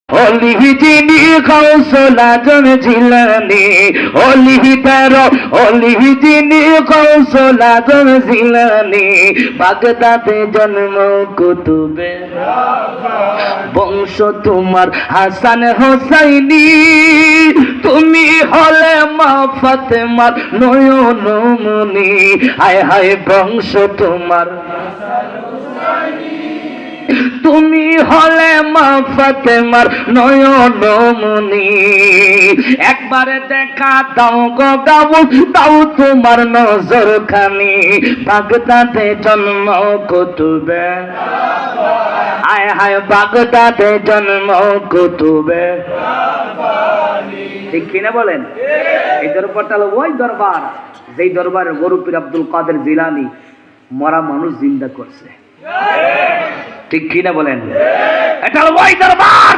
অলি যিনি কৌশল আজম জিলানি, অলি যিনি কৌশল আজম জিলানি, বাগদাদে জন্ম কুতুবে বংশ তোমার হাসান হোসাইনি, তুমি হলে মা ফাতেমার নয়ন মনি, হায় হায় বংশ তোমার, তুমি হলে মা ফাতেমার নয়ন মনি, একবারে দেখা দাও গো গাউস, দাও তোমার নজর খানি, বাগদাদে জন্ম কুতুবে, হায় হায় বাগদাদে জন্ম কুতুবে। ঠিক কিনা বলেন? এই দরবারটা হলো ওই দরবার যেই দরবারের গরু পীর আব্দুল কাদের জিলানী মরা মানুষ জিন্দা করছে। ঠিক কিনা বলেন? এটা হলো ওই দরবার।